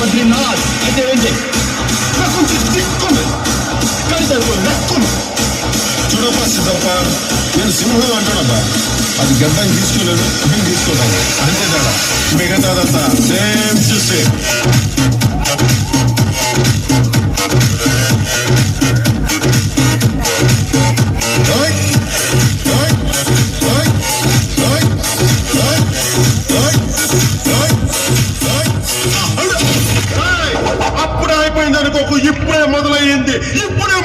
బద్రీనాథ్ అయితే ఏం చేయి నాకు కొంచెం దిక్కుంది కానీ దానికి నెక్కుంది. చూడప్ప సిద్ధప్ప, నేను సింహం అంటానబ్బా. అది గడ్డం తీసుకోలేదు, గడ్డం తీసుకోలేదు, అంతే తేడా. మిగతాదంతా సేమ్ టు సేమ్. అప్పుడే అయిపోయింది అనుకోకు, ఇప్పుడే మొదలయ్యింది, ఇప్పుడే